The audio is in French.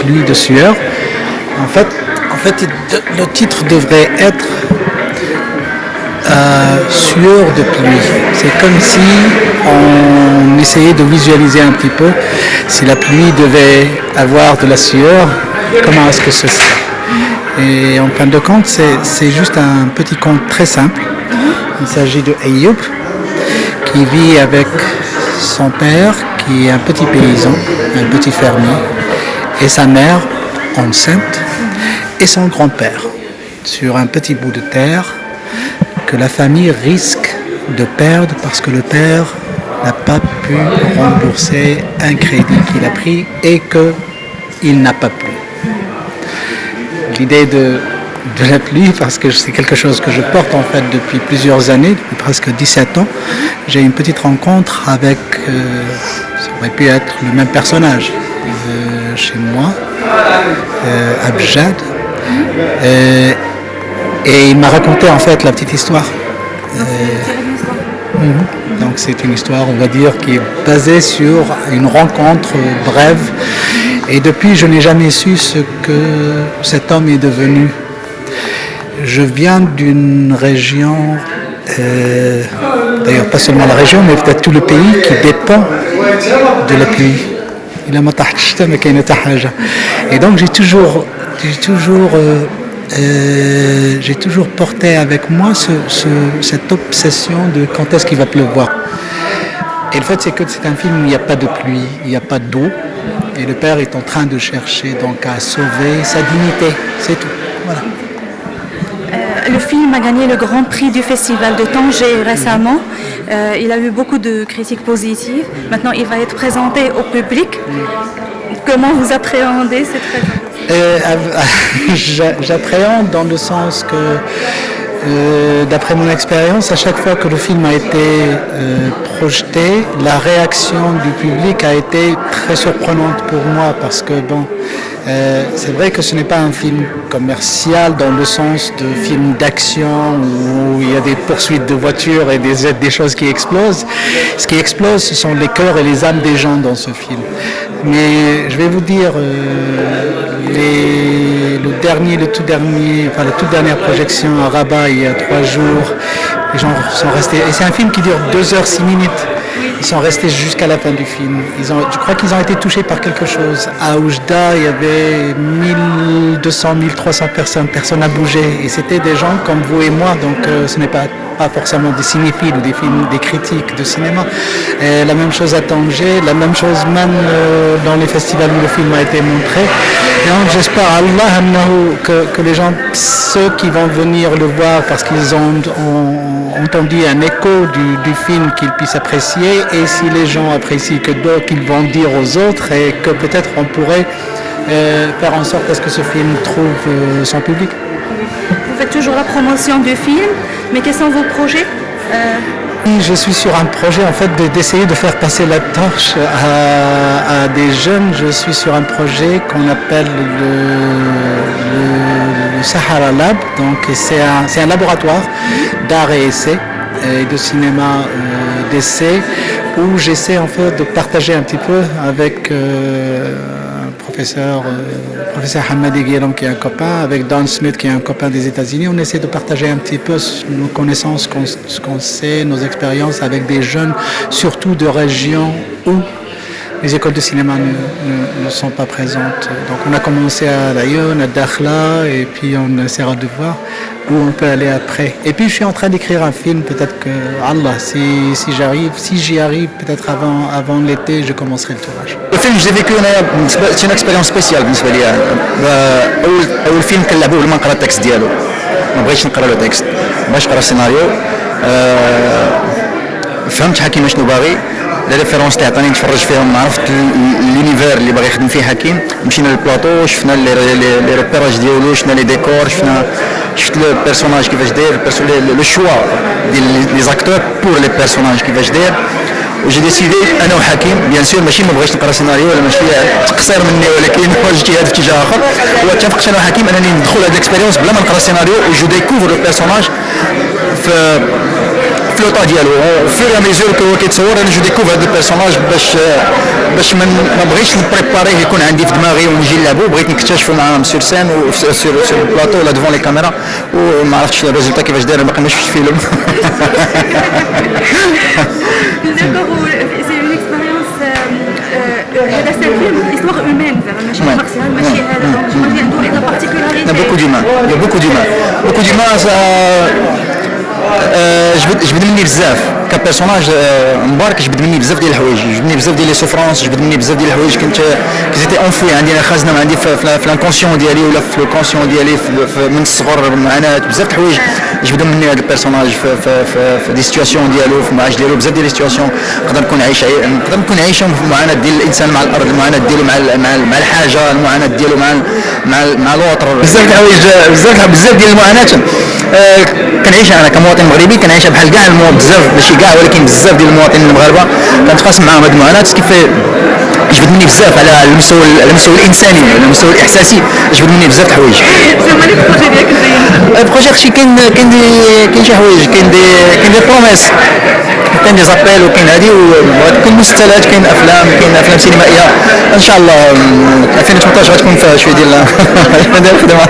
pluie de sueur. En fait, le titre devrait être sueur de pluie. C'est comme si on essayait de visualiser un petit peu si la pluie devait avoir de la sueur, comment est-ce que ce serait. Et en fin de compte, c'est juste un petit conte très simple. Il s'agit de Ayoub qui vit avec son père qui est un petit paysan, un petit fermier, et sa mère enceinte et son grand-père sur un petit bout de terre que la famille risque de perdre parce que le père n'a pas pu rembourser un crédit qu'il a pris et qu'il n'a pas plu. L'idée de la pluie, parce que c'est quelque chose que je porte en fait depuis plusieurs années, depuis presque 17 ans, j'ai une petite rencontre avec, ça aurait pu être le même personnage chez moi, Abjad. Et il m'a raconté en fait la petite histoire. Donc c'est une histoire, on va dire, qui est basée sur une rencontre brève. Et depuis, je n'ai jamais su ce que cet homme est devenu. Je viens d'une région, d'ailleurs pas seulement la région, mais peut-être tout le pays qui dépend de la pluie. Et donc j'ai toujours porté avec moi cette obsession de quand est-ce qu'il va pleuvoir. Et le fait, c'est que c'est un film où il n'y a pas de pluie, il n'y a pas d'eau. Et le père est en train de chercher donc à sauver sa dignité. C'est tout. Voilà. Le film a gagné le Grand Prix du Festival de Tanger récemment. Il a eu beaucoup de critiques positives. Maintenant, il va être présenté au public. Comment vous appréhendez cette présentation ? J'appréhende dans le sens que, d'après mon expérience, à chaque fois que le film a été projeté, la réaction du public a été très surprenante pour moi parce que c'est vrai que ce n'est pas un film commercial dans le sens de film d'action où il y a des poursuites de voitures et des choses qui explosent. Ce qui explose, ce sont les cœurs et les âmes des gens dans ce film. Mais je vais vous dire, la toute dernière projection à Rabat il y a 3 jours, les gens sont restés, et c'est un film qui dure 2h06. Ils sont restés jusqu'à la fin du film. Je crois qu'ils ont été touchés par quelque chose. À Oujda, il y avait 1200, 1300 personnes. Personne n'a bougé. Et c'était des gens comme vous et moi. Donc ce n'est pas forcément des cinéphiles ou des critiques de cinéma. Et la même chose à Tanger, la même chose même dans les festivals où le film a été montré. Et donc j'espère à Allah que les gens, ceux qui vont venir le voir parce qu'ils ont entendu un écho du film, qu'ils puissent apprécier, et si les gens apprécient que d'autres, qu'ils vont dire aux autres, et que peut-être on pourrait faire en sorte à ce que ce film trouve son public. Vous faites toujours la promotion du film, mais quels sont vos projets ? Je suis sur un projet en fait d'essayer de faire passer la torche à des jeunes. Je suis sur un projet qu'on appelle le Sahara Lab. Donc c'est un laboratoire d'art et essai et de cinéma d'essai où j'essaie en fait de partager un petit peu avec professeur Hamadi Guillaume qui est un copain, avec Don Smith qui est un copain des États-Unis. On essaie de partager un petit peu nos connaissances, ce qu'on sait, nos expériences avec des jeunes, surtout de régions où les écoles de cinéma ne sont pas présentes. Donc on a commencé à Lyon, à Dakhla, et puis on essaiera de voir où on peut aller après. Et puis je suis en train d'écrire un film, peut-être que Allah, si j'y arrive, peut-être avant l'été, je commencerai le tournage. Le film que j'ai vécu, c'est une expérience spéciale بالنسبة لي. أول فيلم كنلعبوه لما نقرا التكست ديالو. ما بغيتش نقرا لو تكست، باش نقرا السيناريو. فهمت حكيم شنو باغي. لي ريفيرونس اللي عطاني نتفرج فيهم، عرفت لونيفير اللي باغي يخدم فيه حكيم. مشينا للبلاطو، شفنا لي ريبيراج ديالو، شفنا لي ديكور، شفت لو بيرسوناج كيفاش داير، لو شوا ديال لي زاكتور بور لي بيرسوناج كيفاش داير. وجي ديسيدي انا وحكيم بيان سور ماشي ما بغيتش نقرا سيناريو ولا ماشي تقصير مني، ولكن اجتهاد في اتجاه اخر. واتفقت انا وحكيم انني ندخل هاد الاكسبيريونس بلا ما نقرا سيناريو وجو ديكوفر لو بيرسوناج في فلوطا ديالو فور ا ميزور كو كيتصور انا جو ديكوفر هذا البيرسوناج باش ما بغيتش نبريباريه يكون عندي في دماغي ونجي نلعبو بغيت نكتشفوا معاهم سور سين سور البلاطو ولا ديفون لي كاميرا وما عرفتش الريزلتا كيفاش داير باقي ما شفتش فيلم. هذا سافير histoire humaine ماشي مارسيال ماشي هذا دونك عنده واحد بارتيكولاريتي. beaucoup d'humains جبد مني بزاف كبيرسوناج مبارك جبد مني بزاف ديال الحوايج جبد مني بزاف ديال لي سوفرونس جبد مني بزاف ديال الحوايج كنت زيتي اونفوي عندي انا خازنه عندي في الانكونسيون ديالي ولا في الكونسيون ديالي من الصغر معاناه بزاف د الحوايج جبدوا مني هذا البيرسوناج في دي سيتواسيون ديالو في المعاش ديالو بزاف ديال لي سيتواسيون نقدر نكون عايشهم في المعاناه ديال الانسان مع الارض المعاناه ديالو مع الحاجه المعاناه ديالو مع لوطر بزاف د الحوايج بزاف ديال المعاناه كنعيشها انا كمواطن مغربي كنعيشها بحال كاع بزاف ماشي كاع ولكن بزاف ديال المواطنين المغاربه كنتقاسم معاهم هذه المعاناه كيف جبد مني بزاف على المستوى الانساني على المستوى الاحساسي جبد مني بزاف د الحوايج. زعما لي بروجي ديالك البروجي اختي كاين شي حوايج كاين دي بروميس كاين دي زابيل وكاين هادي وكاين مسلسلات كاين افلام سينمائيه ان شاء الله 2018 غتكون فيها شويه ديال الخدمه.